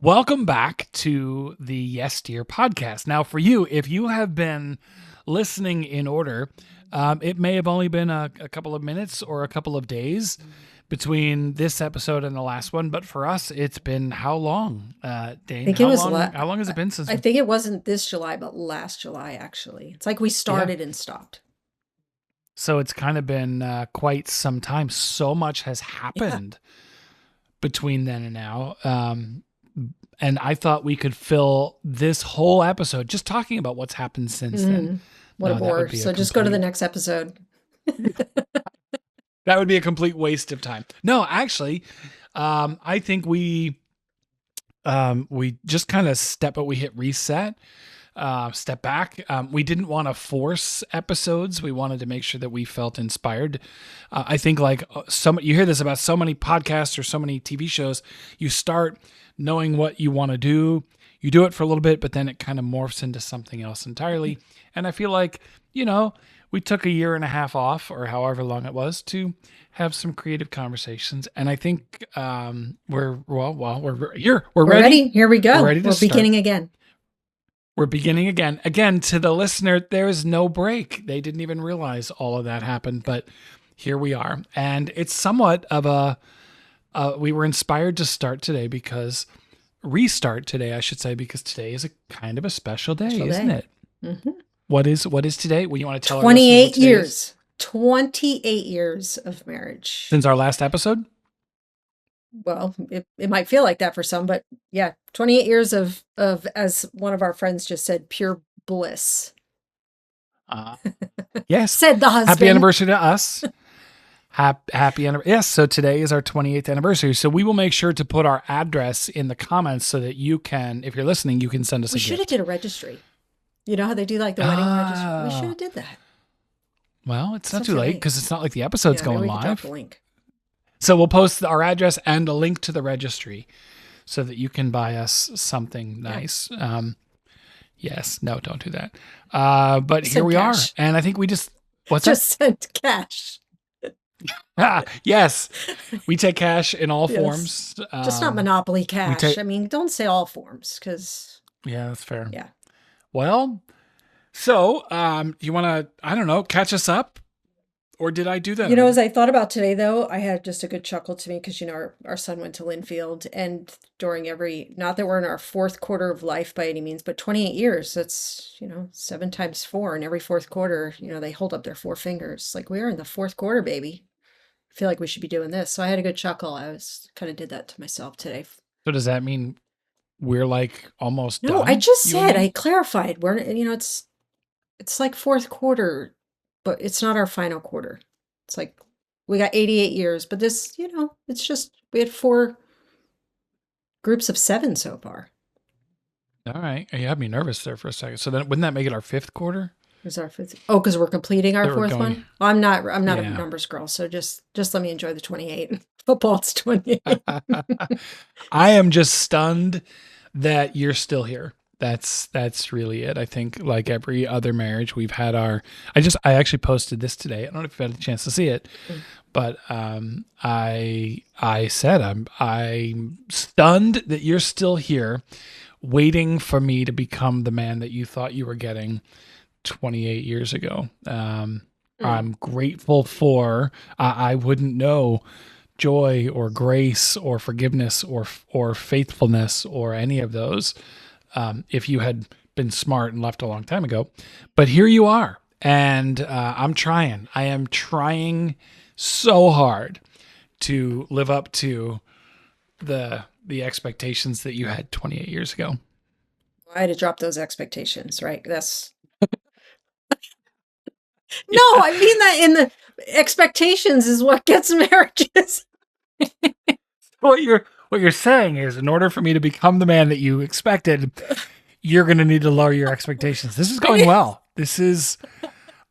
Welcome back to the Yes Dear podcast. Now, for you, if you have been listening in order, it may have only been a couple of minutes or a couple of days between this episode and the last one, but for us, it's been how long, I Dane? think it How was long? How long has it been since? I think it wasn't this July, but last July actually. It's like we Yeah, started and stopped. so it's kind of been quite some time. So much has Yeah. happened between then and now. And I thought we could fill this whole episode just talking about what's happened since then. What a No, that would bore. be a So just go to the complete next episode. that would be a complete waste of time. No, actually, I think we just kind of we hit reset, step back. We didn't want to force episodes. We wanted to make sure that we felt inspired. I think you hear this about so many podcasts or so many TV shows. You start knowing what you want to do. You do it for a little bit, but then it kind of morphs into something else entirely. And I feel like, we took a year and a half off or however long it was to have some creative conversations. And I think we're here. We're We're ready. ready. Here we We're go. ready to We're start. beginning again. We're beginning again. Again, to the listener, there is no break. They didn't even realize all of that happened, but here we are. And it's somewhat of we were inspired to restart today, I should say, because today is a kind of a special day, Special isn't day. it? Mm-hmm. What is today? Well, you want to tell our listeners 28 what today years. is? 28 years of marriage. Since our last episode? Well, it might feel like that for some, but yeah, 28 years of as one of our friends just said, pure bliss. Yes. Said the husband. Happy anniversary to us. Happy anniversary. Yes. So today is our 28th anniversary. So we will make sure to put our address in the comments so that you can, if you're listening, you can send us a We gift. should have did a registry. You know how they do like the wedding registry? We should have did that. Well, it's not not too too late late. because it's not like the episode's Yeah, maybe going we could drop live. the link. So we'll post our address and a link to the registry so that you can buy us something nice. Yes. No, don't do that. But here Send we cash. are. And I think we just Send cash. Yes. We take cash in all Yes. forms. Just not Monopoly cash. take- I mean, don't say all forms because, Yeah, that's fair. yeah. Well, so you want to, I don't know, catch us up? Or did I do that? You know, already? as I thought about today, though, I had just a good chuckle to me because, our son went to Linfield, and during not that we're in our fourth quarter of life by any means, but 28 years, that's, 7 times 4. And every fourth quarter, they hold up their 4 fingers. Like, we're in the fourth quarter, baby. I feel like we should be doing this. So I had a good chuckle. I was kind of did that to myself today. So does that mean we're like almost No, done? I just you and said, me? I clarified. We're, it's like fourth quarter, but it's not our final quarter. It's like we got 88 years, but this, it's just we had 4 groups of 7 so far. All right. You had me nervous there for a second. So then wouldn't that make it our 5th quarter? Who's our 5th? Oh, because we're completing our That we're 4th going- one. Well, I'm not a Yeah. numbers girl, so just let me enjoy the 28. Football's 28. I am just stunned that you're still here. That's really it. I think like every other marriage we've had I actually posted this today. I don't know if you've had a chance to see it, but I said I'm stunned that you're still here waiting for me to become the man that you thought you were getting 28 years ago. I'm grateful for I wouldn't know joy or grace or forgiveness or faithfulness or any of those if you had been smart and left a long time ago. But here you are, and I'm trying. I am trying so hard to live up to the expectations that you had 28 years ago. I had to drop those expectations, right? That's no, I mean that in the expectations is what gets marriages. What you're saying is, in order for me to become the man that you expected, you're going to need to lower your expectations. This is going well. This is.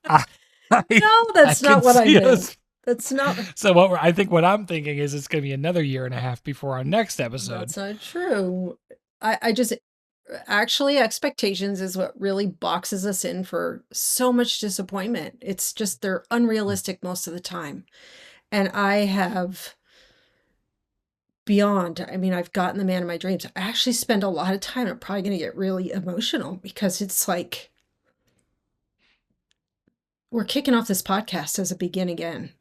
No, that's not what I meant. Us. That's not. So I think what I'm thinking is it's going to be another year and a half before our next episode. That's not true. I just actually expectations is what really boxes us in for so much disappointment. It's just they're unrealistic most of the time. And I have beyond. I mean, I've gotten the man of my dreams. I actually spend a lot of time. I'm probably going to get really emotional because it's like we're kicking off this podcast as a begin again.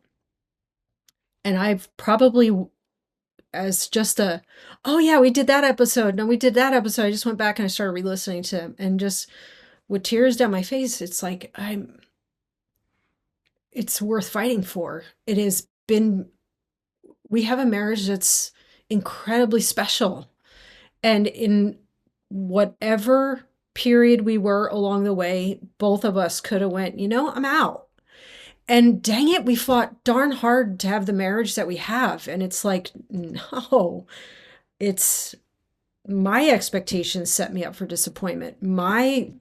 And I've probably, as just a, oh yeah, we did that episode. No, we did that episode. I just went back and I started re-listening to them, and just with tears down my face, it's like it's worth fighting for. It has been, we have a marriage that's incredibly special. And in whatever period we were along the way, both of us could have went, I'm out. And dang it, we fought darn hard to have the marriage that we have. And it's like, no, it's my expectations set me up for disappointment. My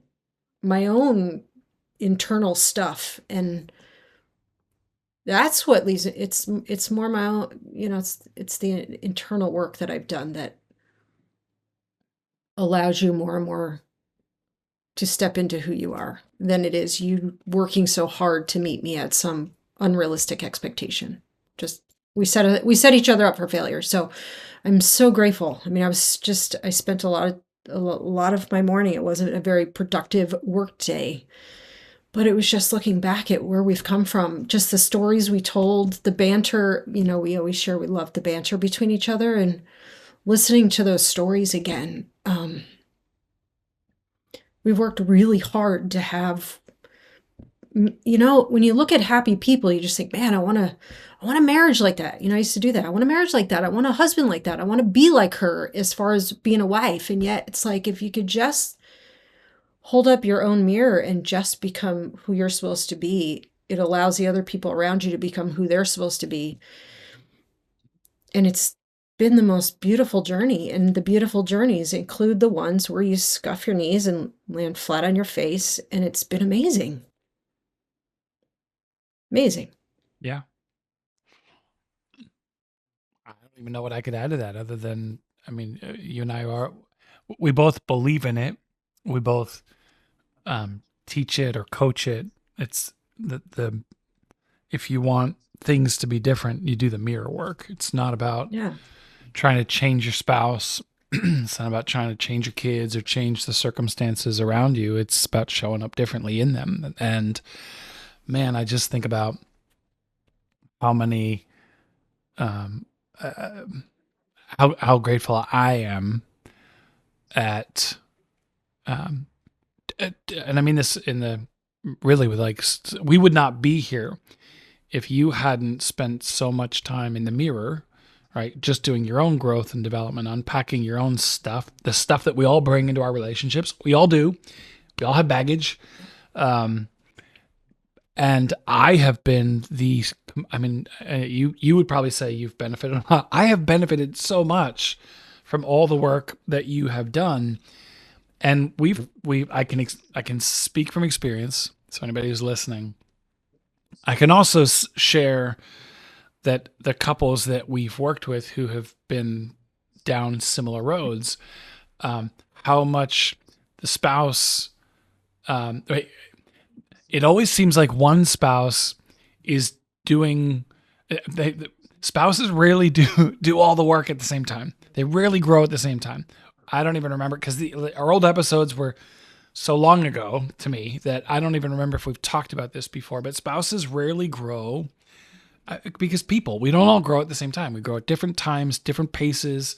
own internal stuff. And that's what leads it's more my own, it's the internal work that I've done that allows you more and more to step into who you are than it is you working so hard to meet me at some unrealistic expectation. Just we set each other up for failure. So I'm so grateful. I mean, I spent a lot of my morning. It wasn't a very productive work day, but it was just looking back at where we've come from, just the stories we told, the banter, we always share, we love the banter between each other, and listening to those stories again. We've worked really hard to have, when you look at happy people, you just think, man, I want a marriage like that. I used to do that. I want a marriage like that. I want a husband like that. I want to be like her as far as being a wife. And yet it's like, if you could just hold up your own mirror and just become who you're supposed to be, it allows the other people around you to become who they're supposed to be. And it's been the most beautiful journey. And the beautiful journeys include the ones where you scuff your knees and land flat on your face. And it's been amazing. Amazing. Yeah. I don't even know what I could add to that other than, I mean, you and we both believe in it. We both teach it or coach it. It's if you want things to be different, you do the mirror work. It's not about trying to change your spouse. It's not about trying to change your kids or change the circumstances around you. It's about showing up differently in them. And man, I just think about how many, how grateful I am at, and I mean this in the really with like, we would not be here if you hadn't spent so much time in the mirror, right? Just doing your own growth and development, unpacking your own stuff, the stuff that we all bring into our relationships. We all do. We all have baggage. And I have been you would probably say you've benefited a lot. I have benefited so much from all the work that you have done. And I can speak from experience. So anybody who's listening, I can also share that the couples that we've worked with who have been down similar roads, how much the spouse, it always seems like one spouse is doing, spouses rarely do all the work at the same time. They rarely grow at the same time. I don't even remember because our old episodes were so long ago to me that I don't even remember if we've talked about this before, but spouses rarely grow because we don't all grow at the same time. We grow at different times, different paces.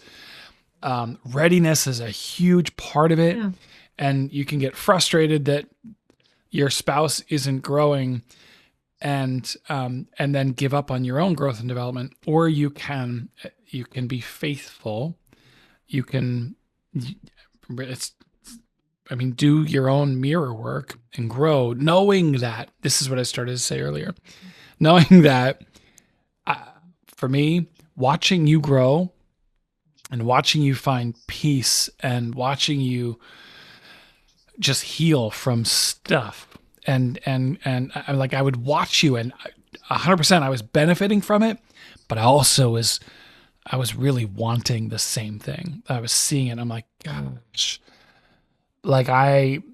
Readiness is a huge part of it. Yeah. And you can get frustrated that your spouse isn't growing and then give up on your own growth and development, or you can be faithful. You can, do your own mirror work and grow, knowing that, this is what I started to say earlier, knowing that for me, watching you grow and watching you find peace and watching you just heal from stuff. And like I would watch you and 100% I was benefiting from it, but I was really wanting the same thing. I was seeing it. I'm like, gosh, like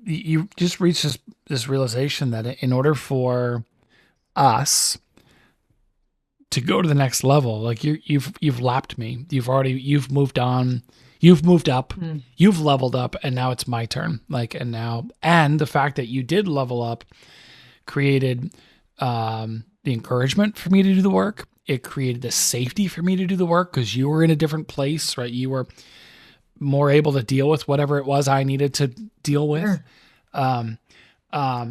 you just reach this realization that in order for us to go to the next level. Like you've lapped me. You've moved on. You've moved up. Mm. You've leveled up, and now it's my turn. Like, and the fact that you did level up created the encouragement for me to do the work. It created the safety for me to do the work because you were in a different place, right? You were more able to deal with whatever it was I needed to deal with. Sure. Um,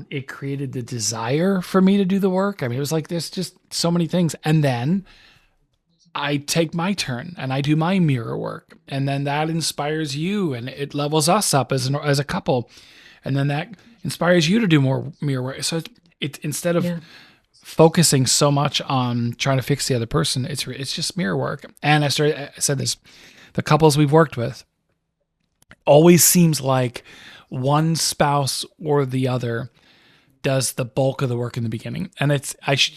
it created the desire for me to do the work. I mean, it was like there's just so many things. And then I take my turn and I do my mirror work. And then that inspires you and it levels us up as a couple. And then that inspires you to do more mirror work. So it instead of Yeah. focusing so much on trying to fix the other person, it's just mirror work. And I said this, the couples we've worked with always seems like one spouse or the other does the bulk of the work in the beginning. And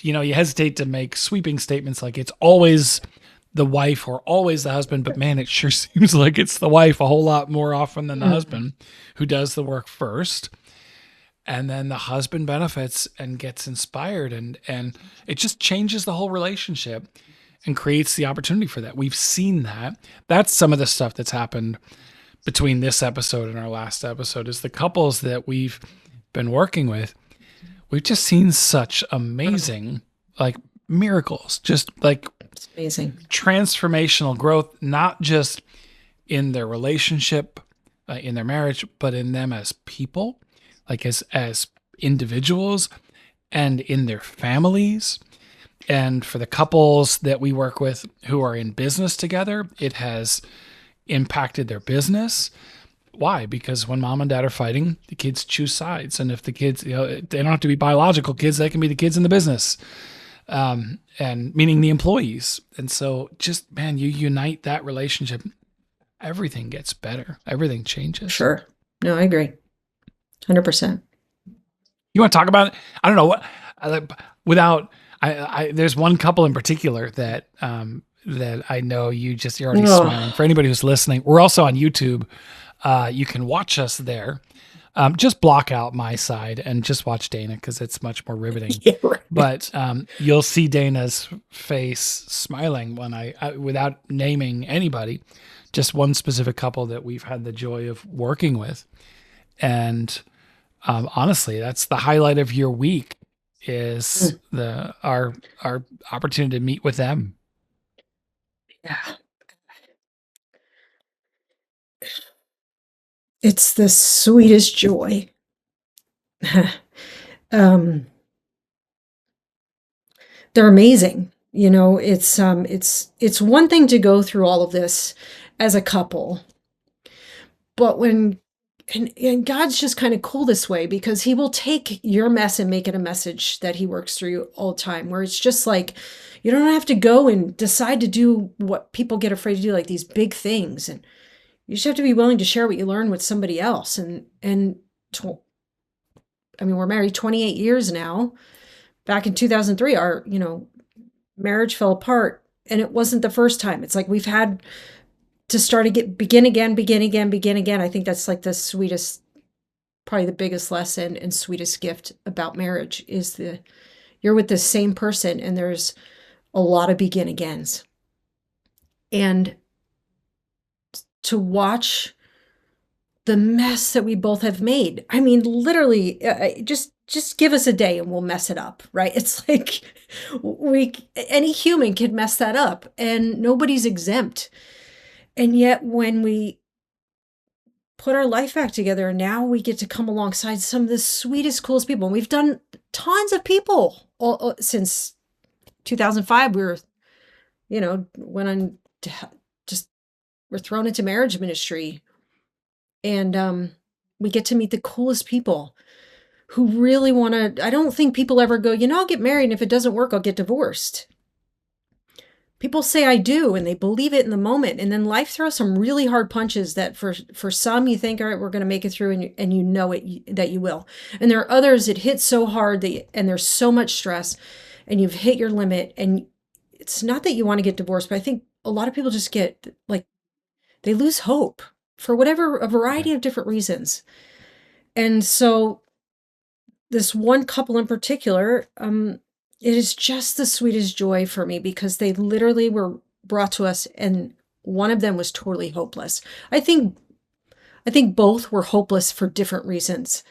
you hesitate to make sweeping statements like it's always the wife or always the husband, but man, it sure seems like it's the wife a whole lot more often than the Mm. husband who does the work first. And then the husband benefits and gets inspired and it just changes the whole relationship and creates the opportunity for that. We've seen that. That's some of the stuff that's happened between this episode and our last episode is the couples that we've been working with. We've just seen such Incredible. amazing like miracles, just like It's amazing. transformational growth, not just in their relationship, in their marriage, but in them as people, like as individuals and in their families. And for the couples that we work with who are in business together, it has impacted their business. Why? Because when mom and dad are fighting, the kids choose sides. And if the kids, they don't have to be biological kids, they can be the kids in the business, and meaning the employees. And so just, man, you unite that relationship, everything gets better. Everything changes. Sure. No, I agree. 100%. You want to talk about it? I don't know what, without, there's one couple in particular that I know you're already smiling. Oh, For anybody who's listening, we're also on YouTube. You can watch us there. Just block out my side and just watch Dana because it's much more riveting. yeah, right. But you'll see Dana's face smiling when without naming anybody, just one specific couple that we've had the joy of working with. And honestly, that's the highlight of your week is Mm. our opportunity to meet with them. Yeah. It's the sweetest joy. um, they're amazing. It's one thing to go through all of this as a couple, but and God's just kind of cool this way because he will take your mess and make it a message that he works through all the time, where it's just like you don't have to go and decide to do what people get afraid to do, like these big things. And you just have to be willing to share what you learn with somebody else. I mean, we're married 28 years now. Back in 2003, our, marriage fell apart, and it wasn't the first time. It's like we've had to begin again, begin again, begin again. I think that's like the sweetest, probably the biggest lesson and sweetest gift about marriage is you're with the same person and there's a lot of begin agains. And to watch the mess that we both have made. I mean, literally, just give us a day and we'll mess it up, right? It's like any human can mess that up, and nobody's exempt. And yet, when we put our life back together, now we get to come alongside some of the sweetest, coolest people. And we've done tons of people since 2005. We were, went on to just we're thrown into marriage ministry. And we get to meet the coolest people who really want to. I don't think people ever go, I'll get married, and if it doesn't work, I'll get divorced. People say I do, and they believe it in the moment. And then life throws some really hard punches that for some, you think, all right, we're going to make it through, and you know it, that you will. And there are others it hits so hard and there's so much stress, and you've hit your limit. And it's not that you want to get divorced, but I think a lot of people just get like, they lose hope for a variety of different reasons. And so this one couple in particular, It is just the sweetest joy for me because they literally were brought to us, and one of them was totally hopeless. I think I think both were hopeless for different reasons.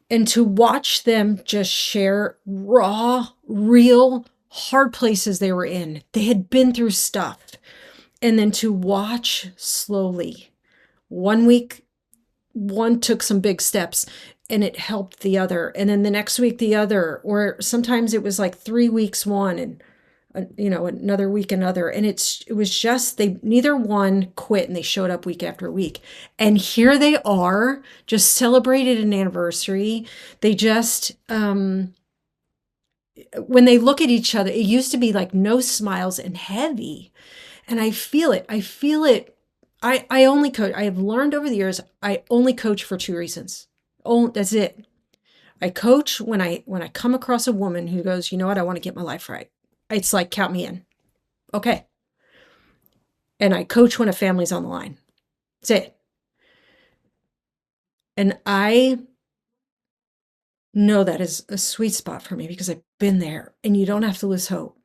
And to watch them just share raw, real, hard places they were in. They had been through stuff. And then to watch slowly. 1 week, one took some big steps and it helped the other. And then the next week, the other. Or sometimes it was like 3 weeks one and another week another. And it was just they neither one quit, and they showed up week after week. And here they are, just celebrated an anniversary. They just when they look at each other, it used to be like no smiles and heavy. And I feel it. I feel it. I only coach. I have learned over the years, I only coach for two reasons. Oh, that's it. I coach when I come across a woman who goes, you know what, I want to get my life right. It's like, count me in. Okay. And I coach when a family's on the line. That's it. And I know that is a sweet spot for me because I've been there, and you don't have to lose hope.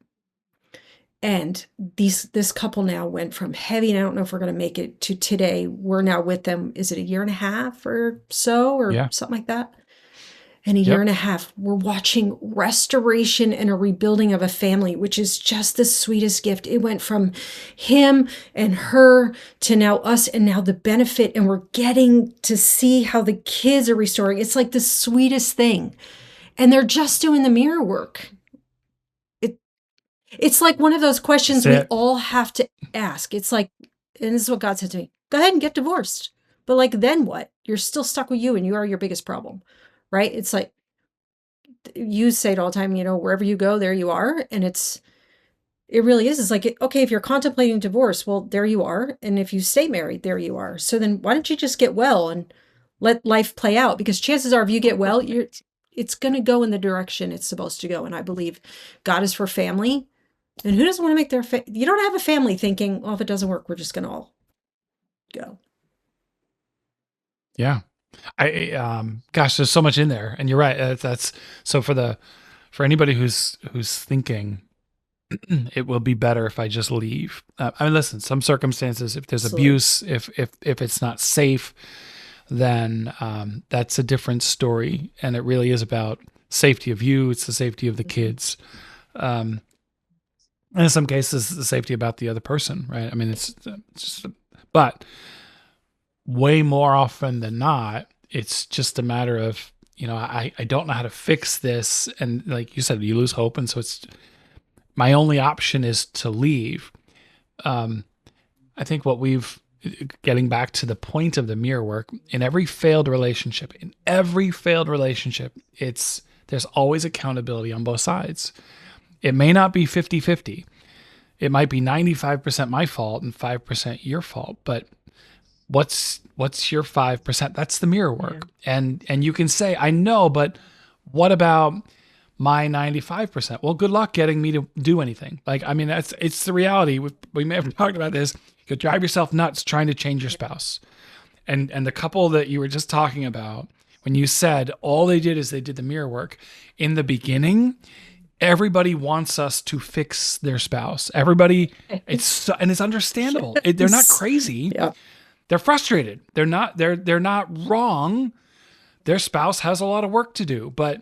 And this couple now went from heavy, and I don't know if we're going to make it to today. We're now with them. Is it a year and a half or so, or Yeah. something like that? And a year Yep. and a half, we're watching restoration and a rebuilding of a family, which is just the sweetest gift. It went from him and her to now us, and now the benefit, and we're getting to see how the kids are restoring. It's like the sweetest thing. And they're just doing the mirror work. It's like one of those questions That's we it. all have to ask. It's like, and this is what God said to me: go ahead and get divorced. But like, then what? You're still stuck with you, and you are your biggest problem, right? It's like, you say it all the time, wherever you go, there you are. And it really is. It's like, okay, if you're contemplating divorce, well, there you are. And if you stay married, there you are. So then why don't you just get well and let life play out? Because chances are, if you get well, it's going to go in the direction it's supposed to go. And I believe God is for family. And who doesn't want to make you don't have a family thinking, well, if it doesn't work, we're just going to all go. Yeah. Gosh, there's so much in there, and you're right. That's so for anybody who's thinking it will be better if I just leave. I mean, listen, some circumstances, if there's Absolutely. abuse, if it's not safe, then that's a different story, and it really is about safety of you. It's the safety of the kids. And in some cases, the safety about the other person, right? I mean, it's just, but way more often than not, it's just a matter of, I don't know how to fix this. And like you said, you lose hope. And so it's my only option is to leave. I think getting back to the point of the mirror work, in every failed relationship, there's always accountability on both sides. It may not be 50-50. It might be 95% my fault and 5% your fault, but what's your 5%? That's the mirror work. Yeah. And you can say, I know, but what about my 95%? Well, good luck getting me to do anything. Like, I mean, it's the reality. We may have talked about this. You'll drive yourself nuts trying to change your spouse. And the couple that you were just talking about, when you said all they did is they did the mirror work in the beginning, everybody wants us to fix their spouse. Everybody, and it's understandable. They're not crazy. Yeah. They're frustrated. They're not wrong. Their spouse has a lot of work to do, but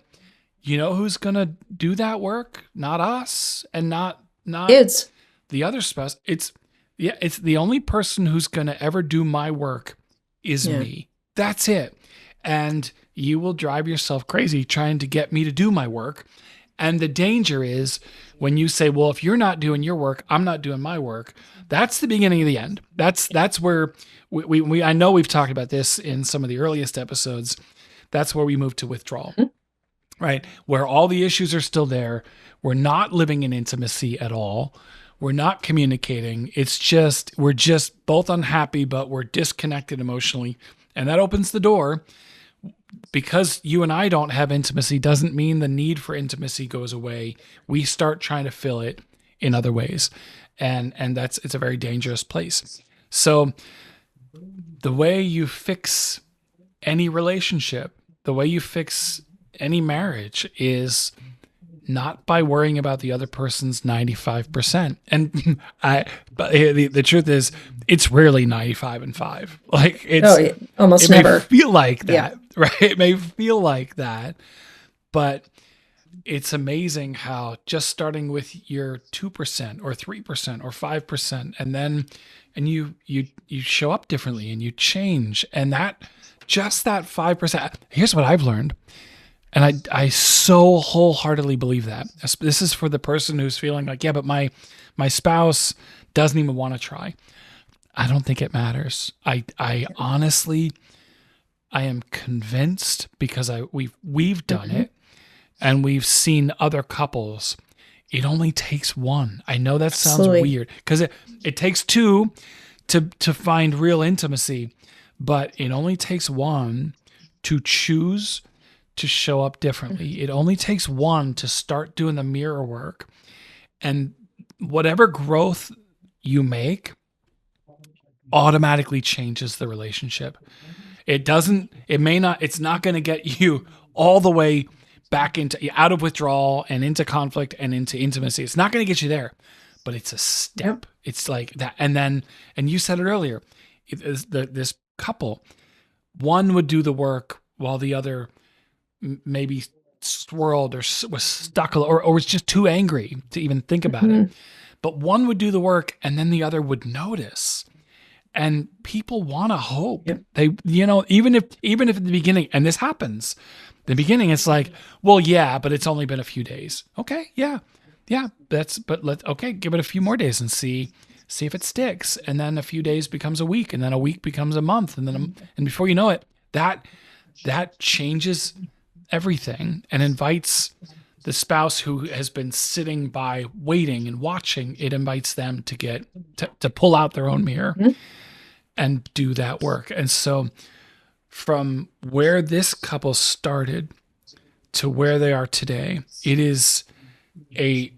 you know who's going to do that work? Not us, and not Kids. the other spouse. It's the only person who's going to ever do my work is me. That's it. And you will drive yourself crazy trying to get me to do my work. And the danger is when you say, well, if you're not doing your work, I'm not doing my work. That's the beginning of the end. That's where we I know we've talked about this in some of the earliest episodes. That's where we move to withdrawal, right? Where all the issues are still there. We're not living in intimacy at all. We're not communicating. We're just both unhappy, but we're disconnected emotionally. And that opens the door. Because you and I don't have intimacy doesn't mean the need for intimacy goes away. We start trying to fill it in other ways. And it's a very dangerous place. So the way you fix any relationship, the way you fix any marriage is not by worrying about the other person's 95%. And but the truth is, it's rarely 95 and 5. Like Oh, yeah, almost it may never. feel like Yeah. that, right? It may feel like that, but it's amazing how just starting with your 2% or 3% or 5%, and then and you show up differently and you change, and that just that 5%. Here's what I've learned, and I so wholeheartedly believe that. This is for the person who's feeling like, yeah, but my spouse doesn't even want to try. I don't think it matters. I honestly, I am convinced, because we've done Hmm. it and we've seen other couples. It only takes one. I know that sounds Absolutely. weird, because it takes two to find real intimacy, but it only takes one to choose to show up differently. It only takes one to start doing the mirror work. And whatever growth you make automatically changes the relationship. It doesn't, it may not, it's not going to get you all the way back into out of withdrawal and into conflict and into intimacy. It's not going to get you there, but it's a Yep. step. It's like that. And then, and you said it earlier, this couple, one would do the work while the other maybe swirled or was stuck, or was just too angry to even think about it. Hmm. But one would do the work and then the other would notice. And people want to hope. Yep. They, even if at the beginning, and this happens, the beginning, it's like, well, yeah, but it's only been a few days. Okay, yeah, yeah, okay, give it a few more days and see if it sticks. And then a few days becomes a week, and then a week becomes a month, and and before you know it, that changes everything and invites the spouse who has been sitting by waiting and watching. It invites them to get to pull out their own mirror Hmm. and do that work. And so from where this couple started to where they are today, it is a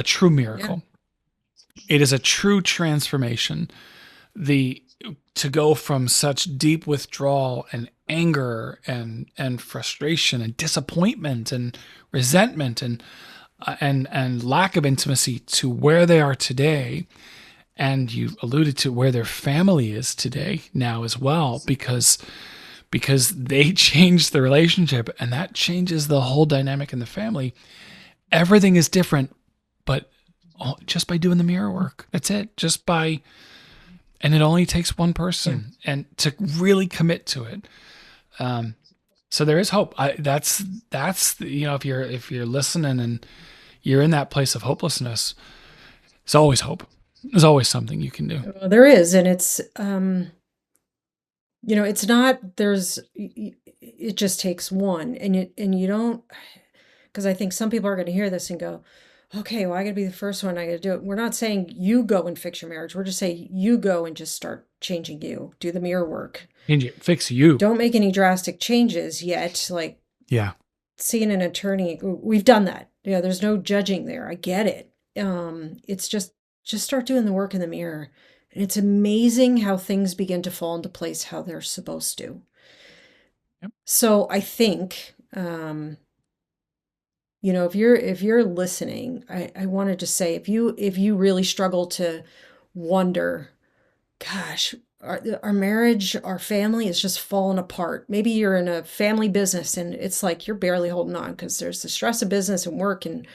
true Yeah. miracle. It is a true transformation. The To go from such deep withdrawal and anger and frustration and disappointment and resentment and lack of intimacy to where they are today. And you alluded to where their family is today now as well, because they changed the relationship, and that changes the whole dynamic in the family. Everything is different, but just by doing the mirror work. That's it. And it only takes one Yeah. person and to really commit to it. So there is hope. That's if you're listening and you're in that place of hopelessness, there's always hope. There's always something you can do. Well, there is, and it's it's not it just takes one, and you don't, because I think some people are going to hear this and go, okay, well, I got to be the first one. I got to do it. We're not saying you go and fix your marriage. We're just saying you go and just start changing you. Do the mirror work. Fix you. Don't make any drastic changes yet. Like Yeah. seeing an attorney, we've done that. There's no judging there. I get it. It's just start doing the work in the mirror. And it's amazing how things begin to fall into place how they're supposed to. Yep. So I think if you're listening, I want to just say, if you really struggle to wonder, gosh, our marriage, our family is just falling apart. Maybe you're in a family business and it's like you're barely holding on because there's the stress of business and work and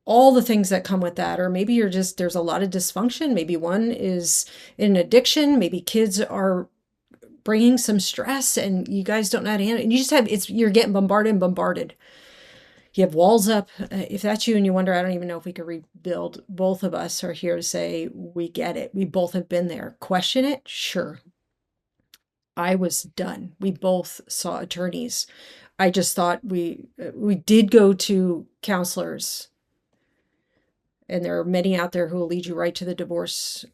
all the things that come with that. Or maybe there's a lot of dysfunction. Maybe one is in addiction. Maybe kids are bringing some stress and you guys don't know how to handle it. And you're getting bombarded and bombarded. You have walls up. If that's you and you wonder, I don't even know if we could rebuild. Both of us are here to say, we get it. We both have been there. Question it? Sure. I was done. We both saw attorneys. I just thought we did go to counselors, and there are many out there who will lead you right to the divorce,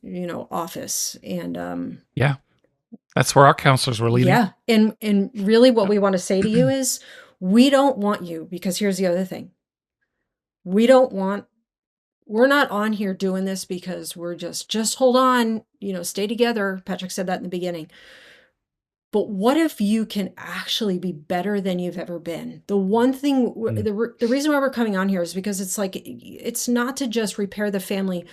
office. And Yeah. That's where our counselors were leading. yeah, and really what Yep. we want to say to you is, we don't want you, because here's the other thing. We don't want We're not on here doing this because we're just hold on, stay together. Patrick said that in the beginning. But what if you can actually be better than you've ever been? The one thing, Mm. the reason why we're coming on here is because it's like, it's not to just repair the family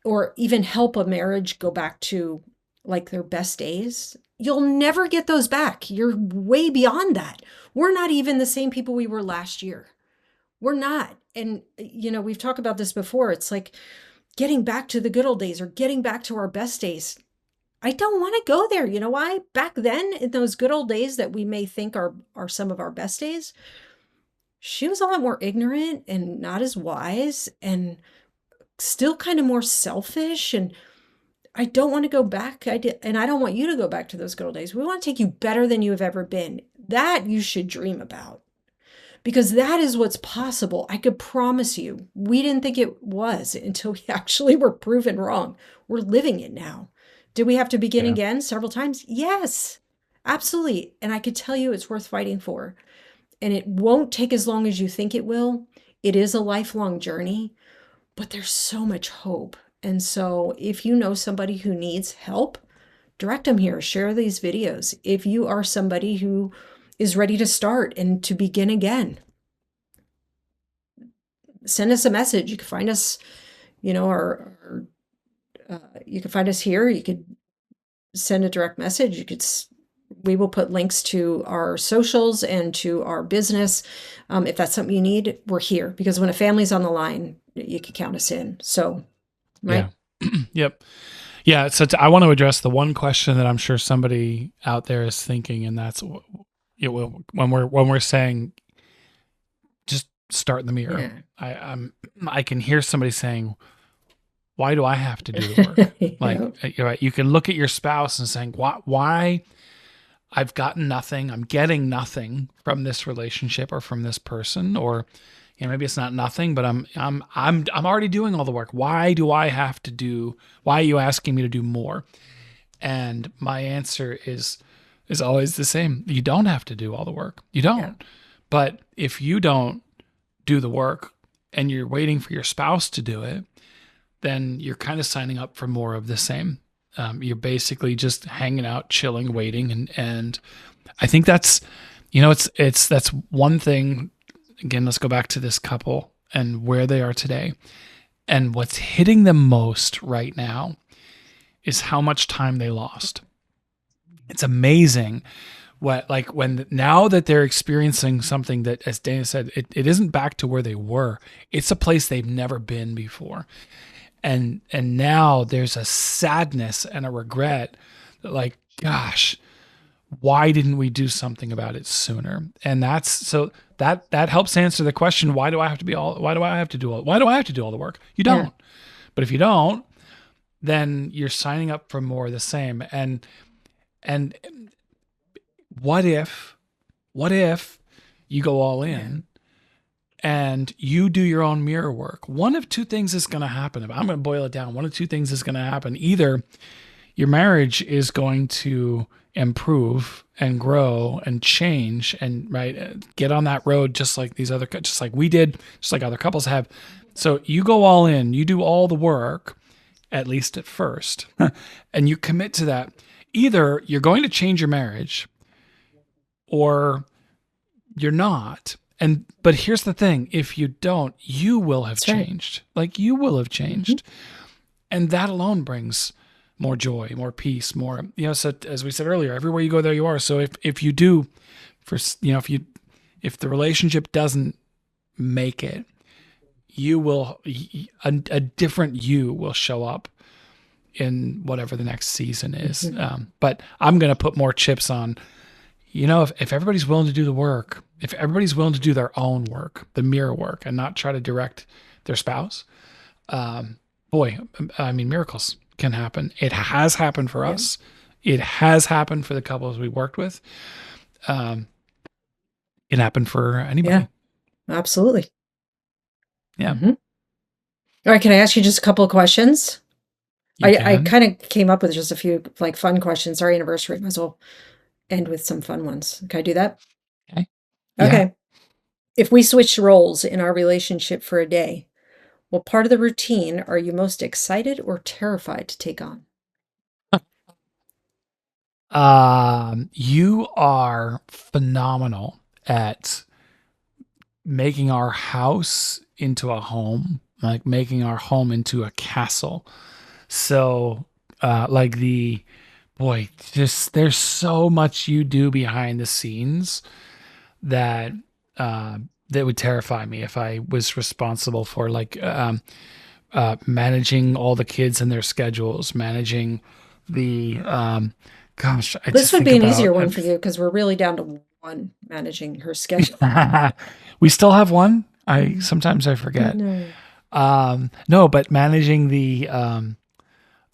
or even help a marriage go back to like their best days. You'll never get those back. You're way beyond that. We're not even the same people we were last year. We're not. And, we've talked about this before. It's like getting back to the good old days or getting back to our best days. I don't want to go there. You know why? Back then, in those good old days that we may think are some of our best days, she was a lot more ignorant and not as wise and still kind of more selfish. And I don't want to go back. And I don't want you to go back to those good old days. We want to take you better than you have ever been. That you should dream about because that is what's possible. I could promise you, we didn't think it was until we actually were proven wrong. We're living it now. Did we have to begin Yeah. again several times? Yes, absolutely. And I could tell you it's worth fighting for. And it won't take as long as you think it will. It is a lifelong journey, but there's so much hope. And so if you know somebody who needs help, direct them here, share these videos. If you are somebody who is ready to start and to begin again, send us a message. You can find us, or you can find us here. You could send a direct message. We will put links to our socials and to our business. If that's something you need, we're here because when a family's on the line, you can count us in. So, Yeah. right? Yep. Yeah. So I want to address the one question that I'm sure somebody out there is thinking, and that's when we're saying just start in the mirror. Yeah. I can hear somebody saying, "Why do I have to do the work?" Like Yeah. you're right. You can look at your spouse and saying, Why? I've gotten nothing. I'm getting nothing from this relationship or from this person, or maybe it's not nothing, but I'm already doing all the work. Why do I have to do? Why are you asking me to do more?" And my answer is always the same. You don't have to do all the work. You Yeah. don't. But if you don't do the work and you're waiting for your spouse to do it, then you're kind of signing up for more of the same. You're basically just hanging out, chilling, waiting, and I think that's, that's one thing. Again, let's go back to this couple and where they are today, and what's hitting them most right now is how much time they lost. It's amazing now that they're experiencing something that, as Dana said, it isn't back to where they were. It's a place they've never been before. And now there's a sadness and a regret that, like, gosh, why didn't we do something about it sooner? And that helps answer the question, why do I have to do all the work? You Yeah. don't. But if you don't, then you're signing up for more of the same. And what if you go all Yeah. in and you do your own mirror work? One of two things is going to happen. I'm going to boil it down. One of two things is going to happen. Either your marriage is going to improve and grow and change and get on that road just like just like we did, just like other couples have. So you go all in, you do all the work, at least at first, and you commit to that. Either you're going to change your marriage or you're not. But here's the thing, if you don't, you will have That's right. changed. Like, you will have Mhm. changed. And that alone brings more joy, more peace, more, so as we said earlier, everywhere you go, there you are. So if you do, if the relationship doesn't make it, you will, a different you will show up in whatever the next season is. Mhm. But I'm going to put more chips on, if everybody's willing to do the work, if everybody's willing to do their own work, the mirror work, and not try to direct their spouse, boy, I mean, miracles can happen. It has happened for Yeah. us. It has happened for the couples we worked with. Um, it happened for Yeah. anybody. Absolutely. Yeah, Mhm. All right. Can I ask you just a couple of questions? you I can. kind of came up with just a few like fun questions. Our anniversary, might as well end with some fun ones. Can I do that? Okay. Yeah. Okay. If we switched roles in our relationship for a day, what part of the routine are you most excited or terrified to take on? You are phenomenal at making our house into a home, like making our home into a castle. So, like the boy, just there's so much you do behind the scenes that that would terrify me if I was responsible for managing all the kids and their schedules, managing the gosh, I This just would think be an easier about one for you because we're really down to one managing her schedule. we still have one. I Mm. sometimes I forget. No. No, but managing the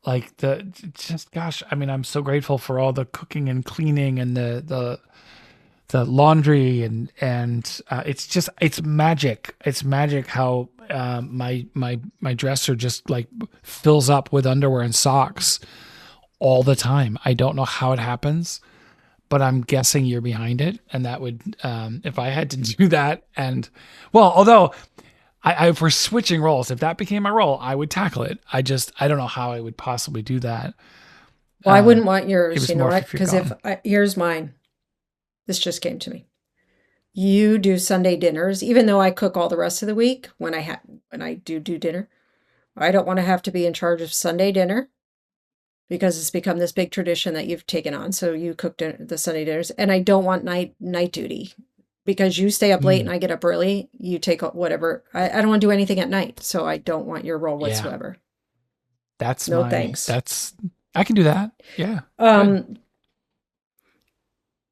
like the just gosh, I mean, I'm so grateful for all the cooking and cleaning and the laundry and it's just it's magic. It's magic how my dresser just like fills up with underwear and socks all the time. I don't know how it happens, but I'm guessing you're behind it, and that would if I had to do that and well, although if we're switching roles, if that became my role, I would tackle it. I don't know how I would possibly do that. Well, I wouldn't want It yours, was you know more what? if you're Because if gone. here's mine. This just came to me. You do Sunday dinners, even though I cook all the rest of the week when I do dinner. I don't want to have to be in charge of Sunday dinner because it's become this big tradition that you've taken on. So you cook the Sunday dinners, and I don't want night duty because you stay up late and Mm, I get up early. You take whatever. I don't want to do anything at night, so I don't want your role yeah, whatsoever. that's No my thanks. that's I can do that. Yeah, good. Um,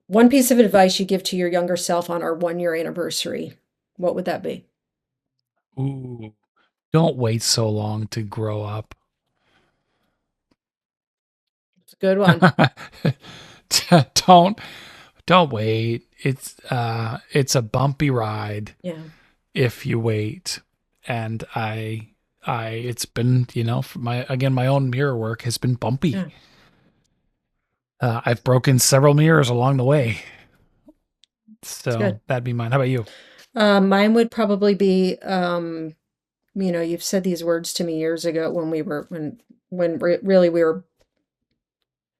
One piece of advice you give to your younger self on our 1 year anniversary, what would that be? Ooh, don't wait so long to grow up. It's a good one. don't don't wait. It's a bumpy ride Yeah. if you wait. And it's been, my own mirror work has been bumpy. Yeah. I've broken several mirrors along the way. It's So good. that'd be mine. How about you? Mine would probably be, you've said these words to me years ago when really we were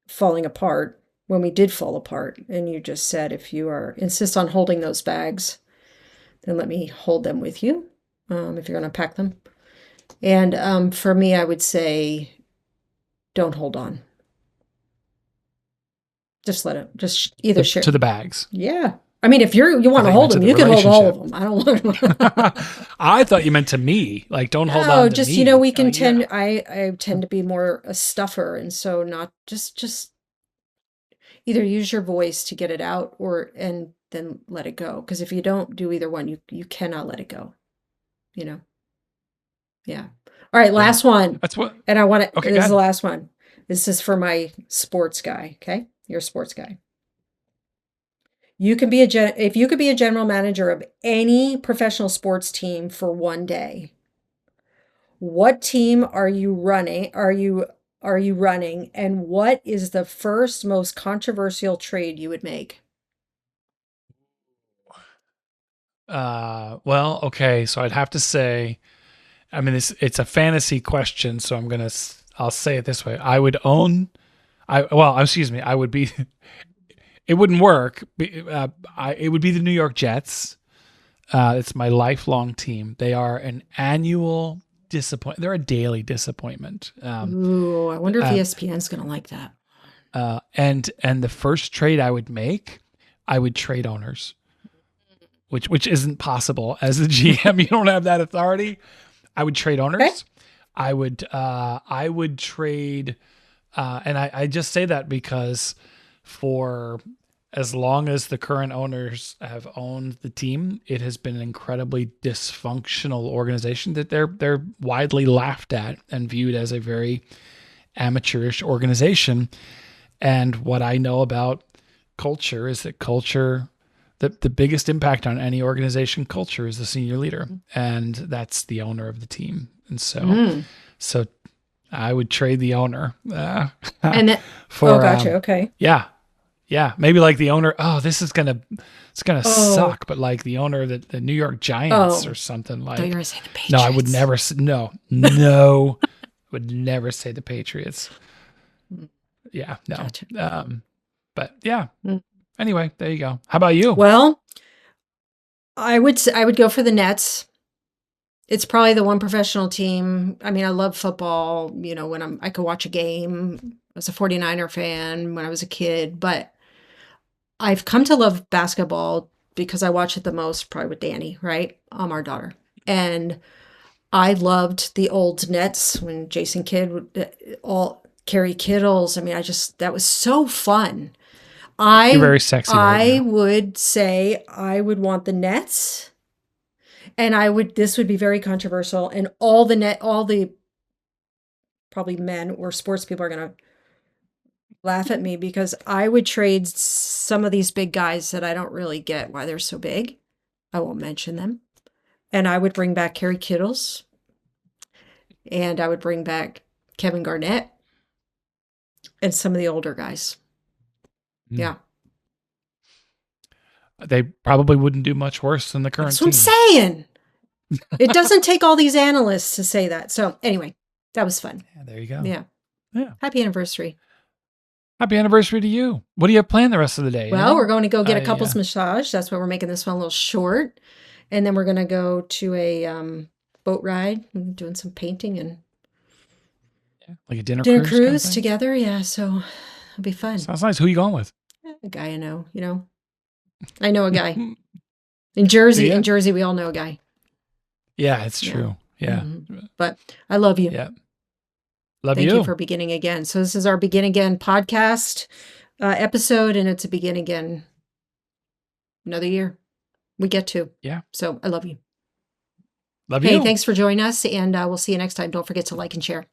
falling apart, when we did fall apart, and you just said, if you are insist on holding those bags, then let me hold them with you, if you're going to pack them. And for me, I would say, don't hold on. Just let it. Just either To share. the bags. Yeah. I mean, if you I want to thought you hold meant to them, the you can hold all of relationship. them. I don't want to. I thought you meant to me. Like, don't hold No, on to just me. we can Like, yeah. tend. I tend to be more a stuffer, and so not just either use your voice to get it out, or and then let it go. Because if you don't do either one, you cannot let it go. You know. Yeah. All right, Yeah. last one, That's what. and I want to. Okay, This is the good. last one. This is for my sports guy. Okay, you're a sports guy. You can be if you could be a general manager of any professional sports team for 1 day. What team are you running? Are you running? And what is the first most controversial trade you would make? Well, okay. So I'd have to say, I mean, it's a fantasy question, so I'll say it this way. I would own, well, excuse me, I would be, it wouldn't work. It would be the New York Jets. It's my lifelong team. They are an annual disappointment. They're a daily disappointment. Ooh, I wonder if Uh, ESPN's gonna like that. and the first trade I would make, I would trade owners, which isn't possible as a GM. You don't have that authority. I would trade Okay. owners. I would trade, and I just say that because for as long as the current owners have owned the team, it has been an incredibly dysfunctional organization that they're widely laughed at and viewed as a very amateurish organization. And what I know about culture is that the biggest impact on any organization culture is the senior leader, and that's the owner of the team. And Mm. so I would trade the owner And then, oh, for gotcha. Okay. yeah, yeah, maybe like the owner. Oh, it's gonna Oh, suck, but like the owner that the New York Giants or oh, something I thought you were like. gonna say the No, I would Patriots. never. No, would never say the Patriots. Mm, Yeah, no. gotcha. But yeah. Mm. Anyway, there you go. How about you? Well, I would go for the Nets. It's probably the one professional team. I mean, I love football, when I could watch a game. I was a 49er fan when I was a kid, but I've come to love basketball because I watch it the most, probably with Danny, right? Our daughter. And I loved the old Nets when Jason Kidd would all Kerry Kittles. I mean, that was so fun. You're I very sexy right I now. would say I would want the Nets, and this would be very controversial, and all the probably men or sports people are gonna laugh at me because I would trade some of these big guys that I don't really get why they're so big. I won't mention them. And I would bring back Kerry Kittles, and I would bring back Kevin Garnett and some of the older guys. Mm. Yeah. They probably wouldn't do much worse than the current That's what I'm team. saying. It doesn't take all these analysts to say that. So anyway, that was fun. Yeah, there you go. Yeah. Yeah. Happy anniversary. Happy anniversary to you. What do you have planned the rest of the day? Well, Anything? we're going to go get a I, couples massage. That's why we're making this one a little short. And then we're going to go to a boat ride and doing some painting and like a dinner dinner cruise kind of cruise thing? together. Yeah. So it'll be fun. Sounds nice. Who are you going with? A guy I know, I know a guy. Do In Jersey, you? we all know a guy. Yeah, it's Yeah. true. Yeah. But I love you. Yeah. Love Thank you. you for Begin Again. So this is our Begin Again podcast episode, and it's a Begin Again another year. We get to. Yeah. So I love you. Love Hey, you. thanks for joining us, and we'll see you next time. Don't forget to like and share.